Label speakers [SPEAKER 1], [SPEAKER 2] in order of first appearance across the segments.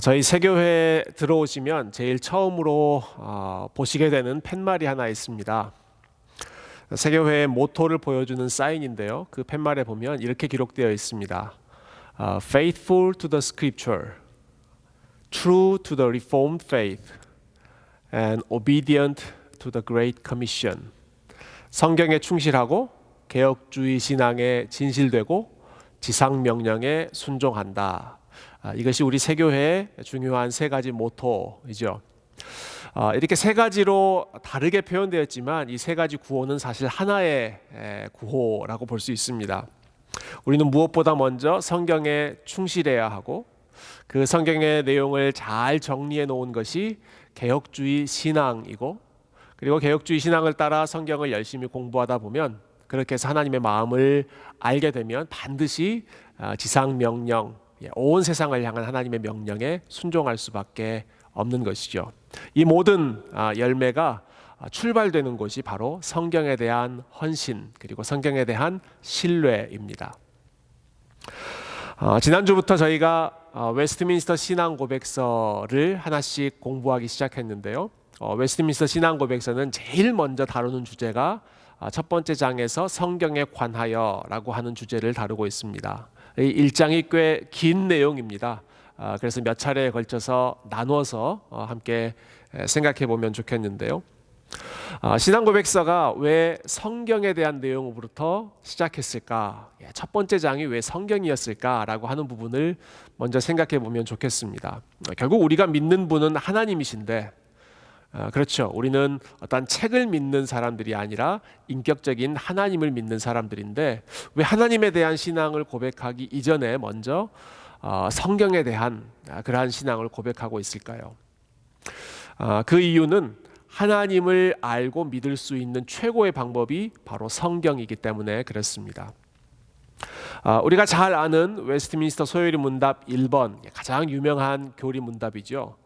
[SPEAKER 1] 저희 세교회에 들어오시면 제일 처음으로 보시게 되는 팻말이 하나 있습니다. 세교회의 모토를 보여주는 사인인데요. 그 팻말에 보면 이렇게 기록되어 있습니다. Faithful to the Scripture, true to the Reformed faith, and obedient to the Great Commission. 성경에 충실하고 개혁주의 신앙에 진실되고 지상명령에 순종한다. 이것이 우리 세교회의 중요한 세 가지 모토이죠. 이렇게 세 가지로 다르게 표현되었지만 이 세 가지 구호는 사실 하나의 구호라고 볼 수 있습니다. 우리는 무엇보다 먼저 성경에 충실해야 하고 그 성경의 내용을 잘 정리해 놓은 것이 개혁주의 신앙이고, 그리고 개혁주의 신앙을 따라 성경을 열심히 공부하다 보면 그렇게 해서 하나님의 마음을 알게 되면 반드시 지상명령, 온 세상을 향한 하나님의 명령에 순종할 수밖에 없는 것이죠. 이 모든 열매가 출발되는 곳이 바로 성경에 대한 헌신, 그리고 성경에 대한 신뢰입니다. 지난주부터 저희가 웨스트민스터 신앙 고백서를 하나씩 공부하기 시작했는데요. 웨스트민스터 신앙 고백서는 제일 먼저 다루는 주제가 첫 번째 장에서 성경에 관하여라고 하는 주제를 다루고 있습니다. 이 1장이 꽤 긴 내용입니다. 그래서 몇 차례에 걸쳐서 나누어서 함께 생각해 보면 좋겠는데요. 신앙 고백서가 왜 성경에 대한 내용으로부터 시작했을까? 첫 번째 장이 왜 성경이었을까라고 하는 부분을 먼저 생각해 보면 좋겠습니다. 결국 우리가 믿는 분은 하나님이신데, 그렇죠. 우리는 어떤 책을 믿는 사람들이 아니라 인격적인 하나님을 믿는 사람들인데, 왜 하나님에 대한 신앙을 고백하기 이전에 먼저 성경에 대한 그러한 신앙을 고백하고 있을까요? 그 이유는 하나님을 알고 믿을 수 있는 최고의 방법이 바로 성경이기 때문에 그렇습니다. 우리가 잘 아는 웨스트민스터 소요리 문답 1번, 가장 유명한 교리 문답이죠.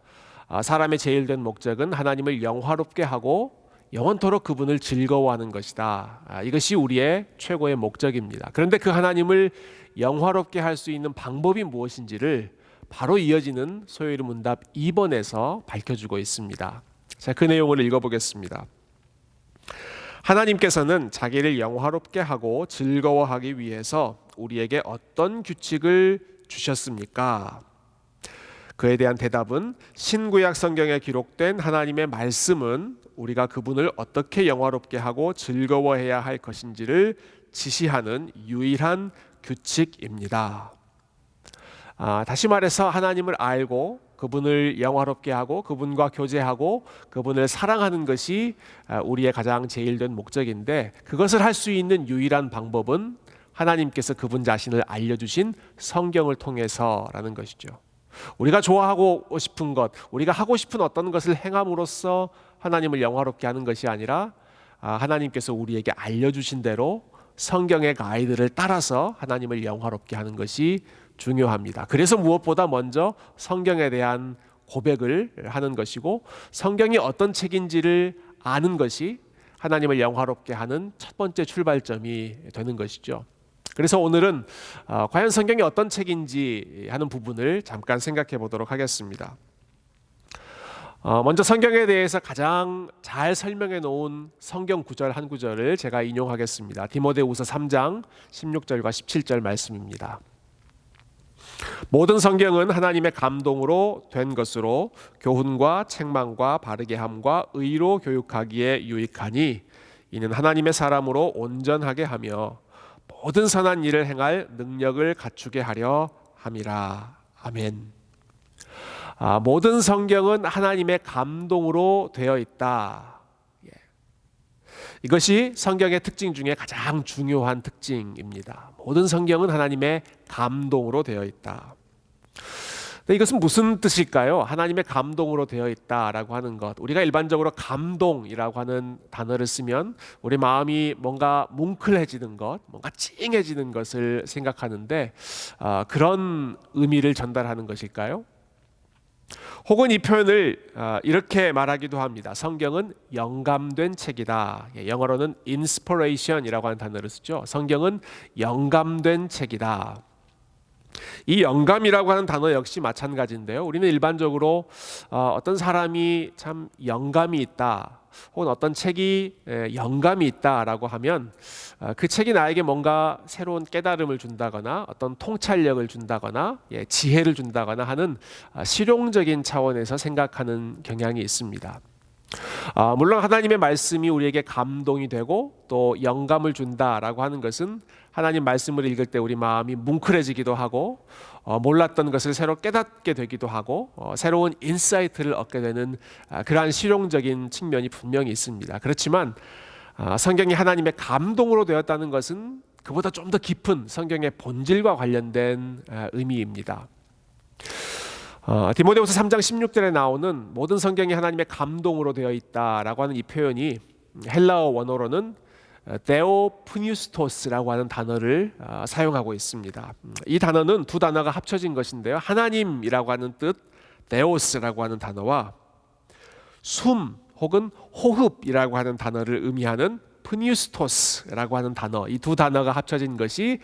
[SPEAKER 1] 사람의 제일 된 목적은 하나님을 영화롭게 하고 영원토록 그분을 즐거워하는 것이다. 이것이 우리의 최고의 목적입니다. 그런데 그 하나님을 영화롭게 할 수 있는 방법이 무엇인지를 바로 이어지는 소요리 문답 2번에서 밝혀주고 있습니다. 자, 그 내용을 읽어보겠습니다. 하나님께서는 자기를 영화롭게 하고 즐거워하기 위해서 우리에게 어떤 규칙을 주셨습니까? 그에 대한 대답은 신구약 성경에 기록된 하나님의 말씀은 우리가 그분을 어떻게 영화롭게 하고 즐거워해야 할 것인지를 지시하는 유일한 규칙입니다. 다시 말해서 하나님을 알고 그분을 영화롭게 하고 그분과 교제하고 그분을 사랑하는 것이 우리의 가장 제일된 목적인데, 그것을 할 수 있는 유일한 방법은 하나님께서 그분 자신을 알려주신 성경을 통해서라는 것이죠. 우리가 좋아하고 싶은 것, 우리가 하고 싶은 어떤 것을 행함으로써 하나님을 영화롭게 하는 것이 아니라 하나님께서 우리에게 알려주신 대로 성경의 가이드를 따라서 하나님을 영화롭게 하는 것이 중요합니다. 그래서 무엇보다 먼저 성경에 대한 고백을 하는 것이고, 성경이 어떤 책인지를 아는 것이 하나님을 영화롭게 하는 첫 번째 출발점이 되는 것이죠. 그래서 오늘은 과연 성경이 어떤 책인지 하는 부분을 잠깐 생각해 보도록 하겠습니다. 먼저 성경에 대해서 가장 잘 설명해 놓은 성경 구절 한 구절을 제가 인용하겠습니다. 디모데후서 3장 16절과 17절 말씀입니다. 모든 성경은 하나님의 감동으로 된 것으로 교훈과 책망과 바르게 함과 의로 교육하기에 유익하니 이는 하나님의 사람으로 온전하게 하며 모든 선한 일을 행할 능력을 갖추게 하려 함이라. 아멘. 모든 성경은 하나님의 감동으로 되어 있다. 이것이 성경의 특징 중에 가장 중요한 특징입니다. 모든 성경은 하나님의 감동으로 되어 있다. 근데 이것은 무슨 뜻일까요? 하나님의 감동으로 되어 있다라고 하는 것. 우리가 일반적으로 감동이라고 하는 단어를 쓰면 우리 마음이 뭔가 뭉클해지는 것, 뭔가 찡해지는 것을 생각하는데 그런 의미를 전달하는 것일까요? 혹은 이 표현을 이렇게 말하기도 합니다. 성경은 영감된 책이다. 영어로는 inspiration이라고 하는 단어를 쓰죠. 성경은 영감된 책이다. 이 영감이라고 하는 단어 역시 마찬가지인데요. 우리는 일반적으로 어떤 사람이 참 영감이 있다, 혹은 어떤 책이 영감이 있다라고 하면 그 책이 나에게 뭔가 새로운 깨달음을 준다거나 어떤 통찰력을 준다거나 지혜를 준다거나 하는 실용적인 차원에서 생각하는 경향이 있습니다. 물론 하나님의 말씀이 우리에게 감동이 되고 또 영감을 준다라고 하는 것은 하나님 말씀을 읽을 때 우리 마음이 뭉클해지기도 하고 몰랐던 것을 새로 깨닫게 되기도 하고 새로운 인사이트를 얻게 되는 그러한 실용적인 측면이 분명히 있습니다. 그렇지만 성경이 하나님의 감동으로 되었다는 것은 그보다 좀 더 깊은 성경의 본질과 관련된 의미입니다. 디모데후서 3장 16절에 나오는 모든 성경이 하나님의 감동으로 되어 있다라고 하는 이 표현이 헬라어 원어로는 데오프니스토스라고 하는 단어를 사용하고 있습니다. 이 단어는 두 단어가 합쳐진 것인데요. 하나님이라고 하는 뜻 데오스라고 하는 단어와 숨 혹은 호흡이라고 하는 단어를 의미하는 푸니스토스라고 하는 단어, 이 두 단어가 합쳐진 것이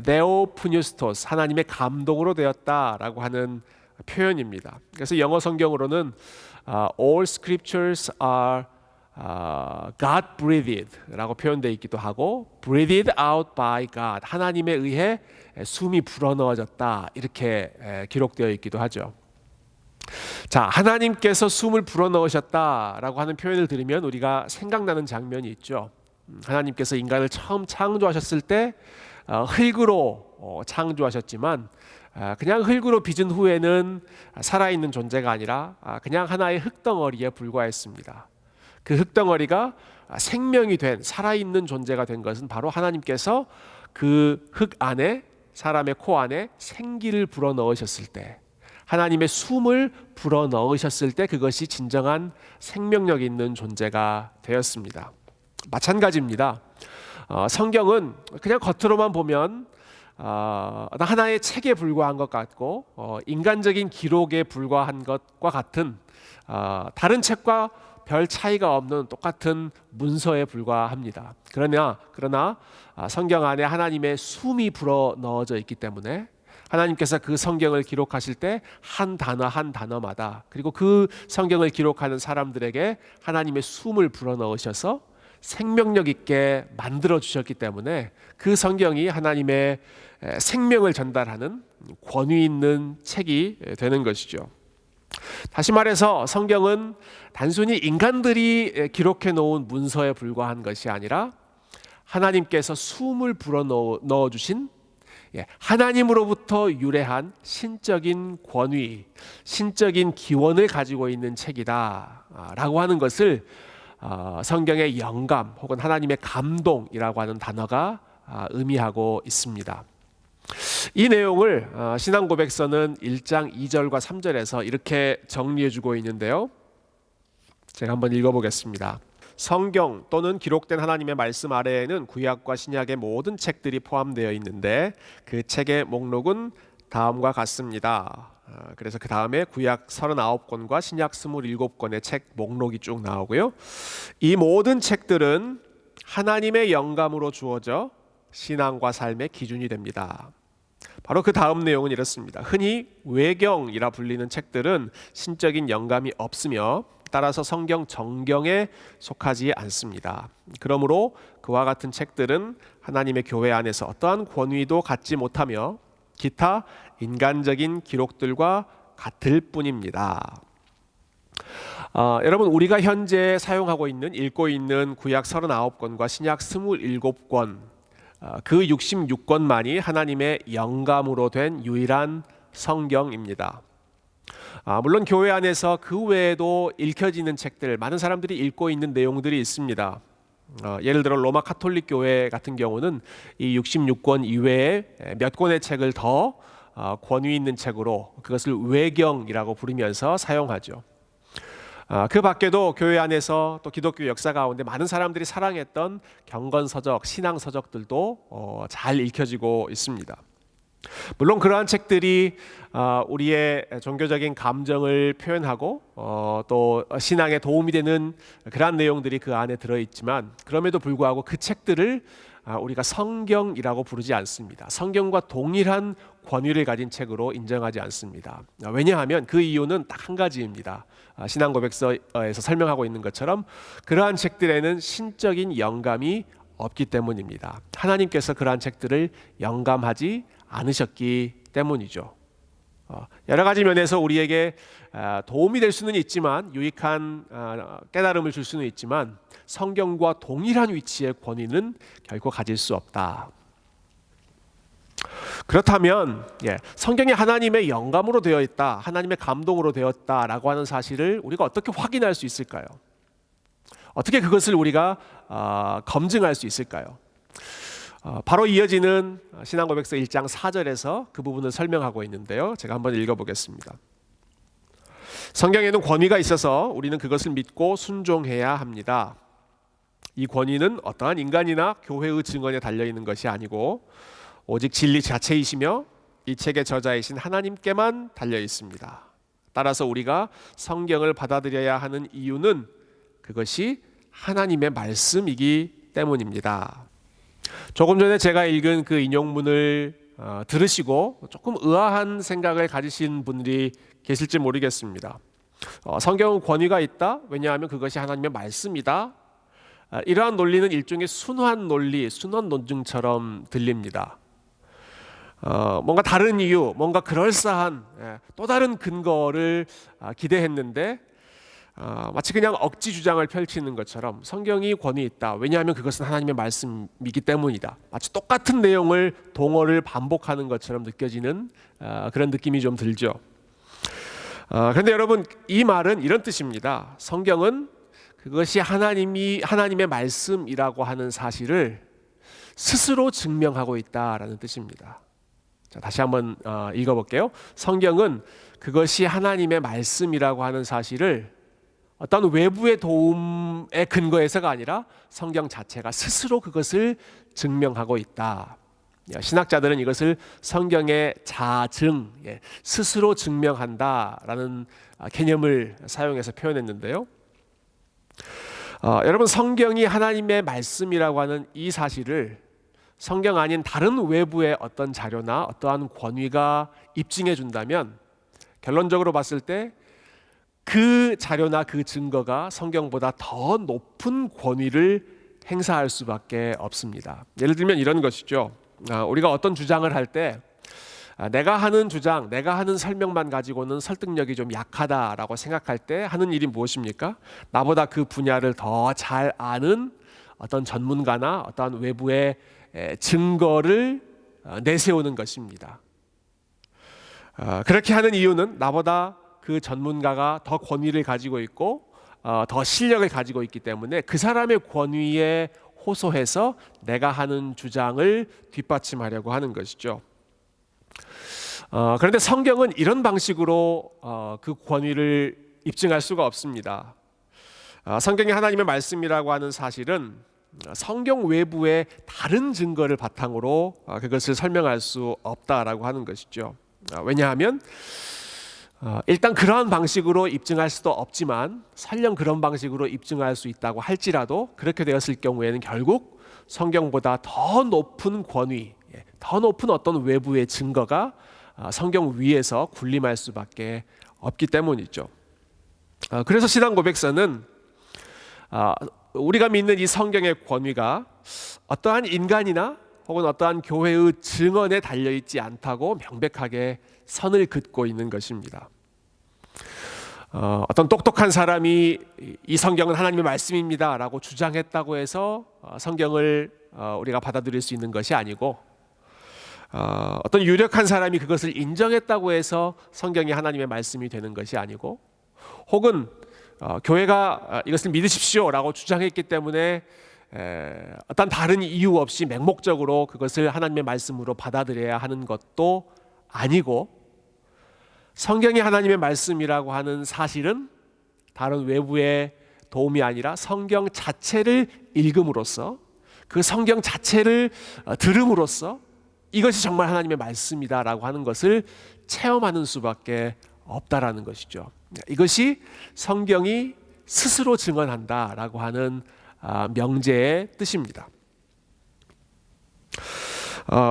[SPEAKER 1] 데오푸니스토스, 하나님의 감동으로 되었다라고 하는 표현입니다. 그래서 영어 성경으로는 All scriptures are God breathed 라고 표현되어 있기도 하고 breathed out by God, 하나님에 의해 숨이 불어넣어졌다, 이렇게 기록되어 있기도 하죠. 자, 하나님께서 숨을 불어넣으셨다라고 하는 표현을 들으면 우리가 생각나는 장면이 있죠. 하나님께서 인간을 처음 창조하셨을 때 흙으로 창조하셨지만 그냥 흙으로 빚은 후에는 살아있는 존재가 아니라 그냥 하나의 흙덩어리에 불과했습니다. 그 흙덩어리가 생명이 된 살아있는 존재가 된 것은 바로 하나님께서 그 흙 안에, 사람의 코 안에 생기를 불어넣으셨을 때, 하나님의 숨을 불어넣으셨을 때 그것이 진정한 생명력 있는 존재가 되었습니다. 마찬가지입니다. 성경은 그냥 겉으로만 보면 하나의 책에 불과한 것 같고 인간적인 기록에 불과한 것과 같은 다른 책과 별 차이가 없는 똑같은 문서에 불과합니다. 그러나 성경 안에 하나님의 숨이 불어넣어져 있기 때문에 하나님께서 그 성경을 기록하실 때 한 단어 한 단어마다, 그리고 그 성경을 기록하는 사람들에게 하나님의 숨을 불어넣으셔서 생명력 있게 만들어 주셨기 때문에 그 성경이 하나님의 생명을 전달하는 권위 있는 책이 되는 것이죠. 다시 말해서 성경은 단순히 인간들이 기록해 놓은 문서에 불과한 것이 아니라 하나님께서 숨을 불어넣어 주신 하나님으로부터 유래한 신적인 권위, 신적인 기원을 가지고 있는 책이다라고 하는 것을 성경의 영감 혹은 하나님의 감동이라고 하는 단어가 의미하고 있습니다. 이 내용을 신앙고백서는 1장 2절과 3절에서 이렇게 정리해주고 있는데요. 제가 한번 읽어보겠습니다. 성경 또는 기록된 하나님의 말씀 아래에는 구약과 신약의 모든 책들이 포함되어 있는데 그 책의 목록은 다음과 같습니다. 그래서 그 다음에 구약 39권과 신약 27권의 책 목록이 쭉 나오고요. 이 모든 책들은 하나님의 영감으로 주어져 신앙과 삶의 기준이 됩니다. 바로 그 다음 내용은 이렇습니다. 흔히 외경이라 불리는 책들은 신적인 영감이 없으며 따라서 성경 정경에 속하지 않습니다. 그러므로 그와 같은 책들은 하나님의 교회 안에서 어떠한 권위도 갖지 못하며 기타 인간적인 기록들과 같을 뿐입니다. 여러분, 우리가 현재 사용하고 있는, 읽고 있는 구약 39권과 신약 27권, 그 66권만이 하나님의 영감으로 된 유일한 성경입니다. 물론 교회 안에서 그 외에도 읽혀지는 책들, 많은 사람들이 읽고 있는 내용들이 있습니다. 예를 들어 로마 카톨릭 교회 같은 경우는 이 66권 이외에 몇 권의 책을 더 권위 있는 책으로 그것을 외경이라고 부르면서 사용하죠. 그 밖에도 교회 안에서 또 기독교 역사 가운데 많은 사람들이 사랑했던 경건서적, 신앙서적들도 잘 읽혀지고 있습니다. 물론 그러한 책들이 우리의 종교적인 감정을 표현하고 또 신앙에 도움이 되는 그러한 내용들이 그 안에 들어있지만, 그럼에도 불구하고 그 책들을 우리가 성경이라고 부르지 않습니다. 성경과 동일한 권위를 가진 책으로 인정하지 않습니다. 왜냐하면 그 이유는 딱 한 가지입니다. 신앙고백서에서 설명하고 있는 것처럼 그러한 책들에는 신적인 영감이 없기 때문입니다. 하나님께서 그러한 책들을 영감하지 않으셨기 때문이죠. 여러 가지 면에서 우리에게 도움이 될 수는 있지만, 유익한 깨달음을 줄 수는 있지만, 성경과 동일한 위치의 권위는 결코 가질 수 없다. 그렇다면 성경이 하나님의 영감으로 되어 있다, 하나님의 감동으로 되었다라고 하는 사실을 우리가 어떻게 확인할 수 있을까요? 어떻게 그것을 우리가 검증할 수 있을까요? 바로 이어지는 신앙고백서 1장 4절에서 그 부분을 설명하고 있는데요. 제가 한번 읽어보겠습니다. 성경에는 권위가 있어서 우리는 그것을 믿고 순종해야 합니다. 이 권위는 어떠한 인간이나 교회의 증언에 달려있는 것이 아니고 오직 진리 자체이시며 이 책의 저자이신 하나님께만 달려있습니다. 따라서 우리가 성경을 받아들여야 하는 이유는 그것이 하나님의 말씀이기 때문입니다. 조금 전에 제가 읽은 그 인용문을 들으시고 조금 의아한 생각을 가지신 분들이 계실지 모르겠습니다. 성경은 권위가 있다. 왜냐하면 그것이 하나님의 말씀이다. 이러한 논리는 일종의 순환 논리, 순환 논증처럼 들립니다. 뭔가 다른 이유, 뭔가 그럴싸한 또 다른 근거를 기대했는데 마치 그냥 억지 주장을 펼치는 것처럼 성경이 권위 있다. 왜냐하면 그것은 하나님의 말씀이기 때문이다. 마치 똑같은 내용을 동어를 반복하는 것처럼 느껴지는 그런 느낌이 좀 들죠. 그런데 여러분, 이 말은 이런 뜻입니다. 성경은 그것이 하나님의 말씀이라고 하는 사실을 스스로 증명하고 있다라는 뜻입니다. 자, 다시 한번 읽어볼게요. 성경은 그것이 하나님의 말씀이라고 하는 사실을 어떤 외부의 도움의 근거에서가 아니라 성경 자체가 스스로 그것을 증명하고 있다. 신학자들은 이것을 성경의 자증, 스스로 증명한다라는 개념을 사용해서 표현했는데요. 여러분, 성경이 하나님의 말씀이라고 하는 이 사실을 성경 아닌 다른 외부의 어떤 자료나 어떠한 권위가 입증해 준다면 결론적으로 봤을 때 그 자료나 그 증거가 성경보다 더 높은 권위를 행사할 수밖에 없습니다. 예를 들면 이런 것이죠. 우리가 어떤 주장을 할 때 내가 하는 주장, 내가 하는 설명만 가지고는 설득력이 좀 약하다라고 생각할 때 하는 일이 무엇입니까? 나보다 그 분야를 더 잘 아는 어떤 전문가나 어떤 외부의 증거를 내세우는 것입니다. 그렇게 하는 이유는 나보다 그 전문가가 더 권위를 가지고 있고 더 실력을 가지고 있기 때문에 그 사람의 권위에 호소해서 내가 하는 주장을 뒷받침하려고 하는 것이죠. 그런데 성경은 이런 방식으로 그 권위를 입증할 수가 없습니다. 성경이 하나님의 말씀이라고 하는 사실은 성경 외부의 다른 증거를 바탕으로 그것을 설명할 수 없다라고 하는 것이죠. 왜냐하면 일단 그러한 방식으로 입증할 수도 없지만 설령 그런 방식으로 입증할 수 있다고 할지라도 그렇게 되었을 경우에는 결국 성경보다 더 높은 권위, 더 높은 어떤 외부의 증거가 성경 위에서 군림할 수밖에 없기 때문이죠. 그래서 신앙고백서는 우리가 믿는 이 성경의 권위가 어떠한 인간이나 혹은 어떠한 교회의 증언에 달려있지 않다고 명백하게 선을 긋고 있는 것입니다. 어떤 똑똑한 사람이 이 성경은 하나님의 말씀입니다 라고 주장했다고 해서 성경을 우리가 받아들일 수 있는 것이 아니고 어떤 유력한 사람이 그것을 인정했다고 해서 성경이 하나님의 말씀이 되는 것이 아니고 혹은 교회가 이것을 믿으십시오 라고 주장했기 때문에 어떤 다른 이유 없이 맹목적으로 그것을 하나님의 말씀으로 받아들여야 하는 것도 아니고 성경이 하나님의 말씀이라고 하는 사실은 다른 외부의 도움이 아니라 성경 자체를 읽음으로써 그 성경 자체를 들음으로써 이것이 정말 하나님의 말씀이다라고 하는 것을 체험하는 수밖에 없다라는 것이죠. 이것이 성경이 스스로 증언한다라고 하는 명제의 뜻입니다.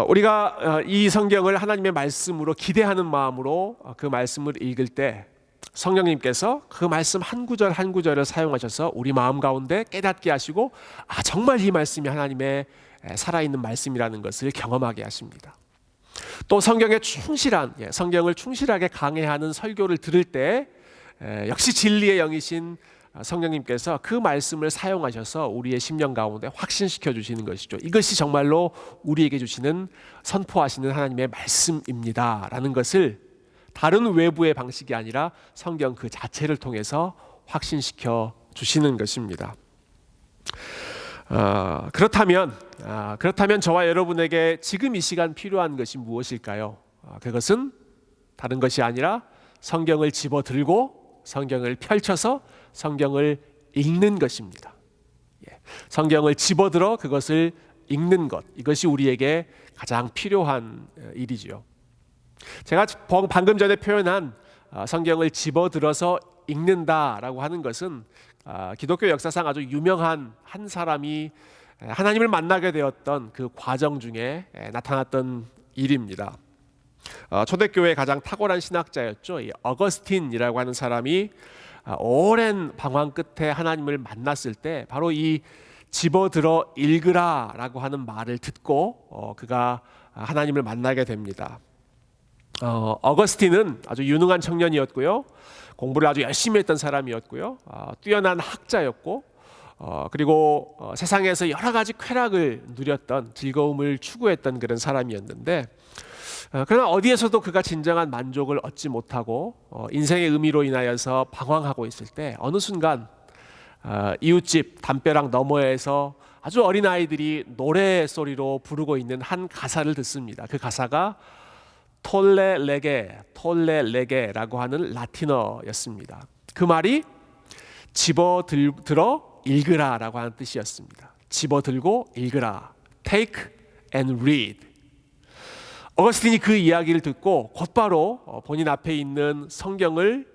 [SPEAKER 1] 우리가 이 성경을 하나님의 말씀으로 기대하는 마음으로 그 말씀을 읽을 때 성령님께서 그 말씀 한 구절 한 구절을 사용하셔서 우리 마음 가운데 깨닫게 하시고 정말 이 말씀이 하나님의 살아있는 말씀이라는 것을 경험하게 하십니다. 또 성경에 성경을 충실하게 강해하는 설교를 들을 때 역시 진리의 영이신 성령님께서 그 말씀을 사용하셔서 우리의 심령 가운데 확신시켜 주시는 것이죠. 이것이 정말로 우리에게 주시는 선포하시는 하나님의 말씀입니다 라는 것을 다른 외부의 방식이 아니라 성경 그 자체를 통해서 확신시켜 주시는 것입니다. 그렇다면 저와 여러분에게 지금 이 시간 필요한 것이 무엇일까요? 그것은 다른 것이 아니라 성경을 집어들고 성경을 펼쳐서 성경을 읽는 것입니다. 성경을 집어들어 그것을 읽는 것, 이것이 우리에게 가장 필요한 일이지요. 제가 방금 전에 표현한 성경을 집어들어서 읽는다라고 하는 것은 기독교 역사상 아주 유명한 한 사람이 하나님을 만나게 되었던 그 과정 중에 나타났던 일입니다. 초대교회의 가장 탁월한 신학자였죠. 이 어거스틴이라고 하는 사람이 오랜 방황 끝에 하나님을 만났을 때 바로 이 집어들어 읽으라라고 하는 말을 듣고 그가 하나님을 만나게 됩니다. 어거스틴은 아주 유능한 청년이었고요. 공부를 아주 열심히 했던 사람이었고요. 뛰어난 학자였고 그리고 세상에서 여러 가지 쾌락을 누렸던 즐거움을 추구했던 그런 사람이었는데 그러나 어디에서도 그가 진정한 만족을 얻지 못하고 인생의 의미로 인하여서 방황하고 있을 때 어느 순간 이웃집 담벼락 너머에서 아주 어린 아이들이 노래소리로 부르고 있는 한 가사를 듣습니다. 그 가사가 톨레 레게라고 하는 라틴어였습니다. 그 말이 집어들어 읽으라라고 하는 뜻이었습니다. 집어들고 읽으라, take and read. 어거스틴이 그 이야기를 듣고 곧바로 본인 앞에 있는 성경을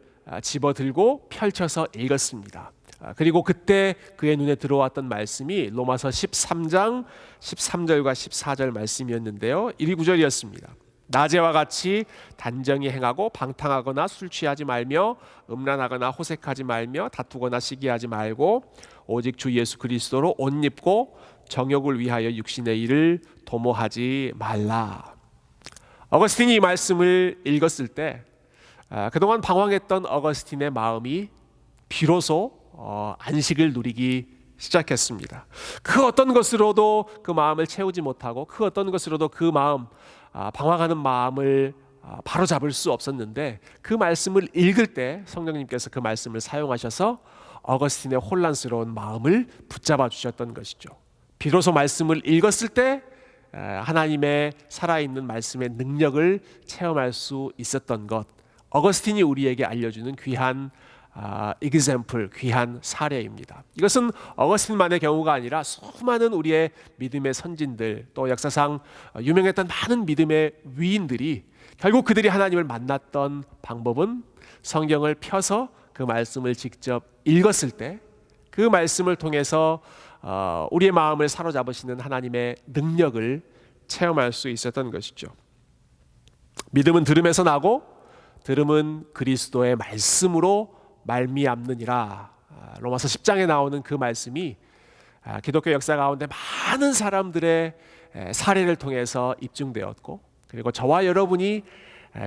[SPEAKER 1] 집어들고 펼쳐서 읽었습니다. 그리고 그때 그의 눈에 들어왔던 말씀이 로마서 13장 13절과 14절 말씀이었는데요. 1, 9절이었습니다. 낮에와 같이 단정히 행하고 방탕하거나 술 취하지 말며 음란하거나 호색하지 말며 다투거나 시기하지 말고 오직 주 예수 그리스도로 옷 입고 정욕을 위하여 육신의 일을 도모하지 말라. 어거스틴이 이 말씀을 읽었을 때 그동안 방황했던 어거스틴의 마음이 비로소 안식을 누리기 시작했습니다. 그 어떤 것으로도 그 마음을 채우지 못하고 그 어떤 것으로도 그 마음 방황하는 마음을 바로잡을 수 없었는데 그 말씀을 읽을 때 성령님께서 그 말씀을 사용하셔서 어거스틴의 혼란스러운 마음을 붙잡아 주셨던 것이죠. 비로소 말씀을 읽었을 때 하나님의 살아있는 말씀의 능력을 체험할 수 있었던 것, 어거스틴이 우리에게 알려주는 귀한 example, 귀한 사례입니다. 이것은 어거스틴만의 경우가 아니라 수많은 우리의 믿음의 선진들, 또 역사상 유명했던 많은 믿음의 위인들이 결국 그들이 하나님을 만났던 방법은 성경을 펴서 그 말씀을 직접 읽었을 때 그 말씀을 통해서 우리의 마음을 사로잡으시는 하나님의 능력을 체험할 수 있었던 것이죠. 믿음은 들음에서 나고 들음은 그리스도의 말씀으로 말미암느니라. 로마서 10장에 나오는 그 말씀이 기독교 역사 가운데 많은 사람들의 사례를 통해서 입증되었고 그리고 저와 여러분이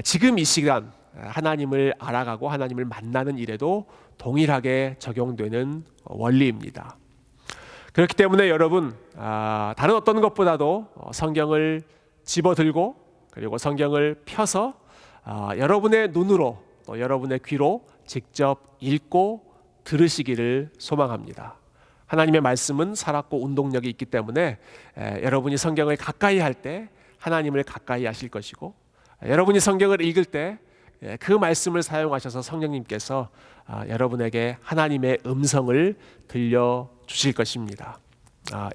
[SPEAKER 1] 지금 이 시간 하나님을 알아가고 하나님을 만나는 일에도 동일하게 적용되는 원리입니다. 그렇기 때문에 여러분 다른 어떤 것보다도 성경을 집어들고 그리고 성경을 펴서 여러분의 눈으로 또 여러분의 귀로 직접 읽고 들으시기를 소망합니다. 하나님의 말씀은 살았고 운동력이 있기 때문에 여러분이 성경을 가까이 할 때 하나님을 가까이 하실 것이고 여러분이 성경을 읽을 때 그 말씀을 사용하셔서 성령님께서 여러분에게 하나님의 음성을 들려주실 것입니다.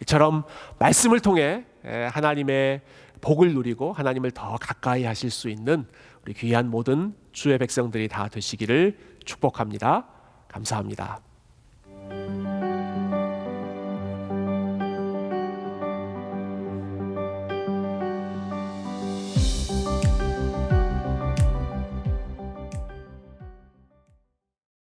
[SPEAKER 1] 이처럼 말씀을 통해 하나님의 복을 누리고 하나님을 더 가까이 하실 수 있는 우리 귀한 모든 주의 백성들이 다 되시기를 축복합니다. 감사합니다.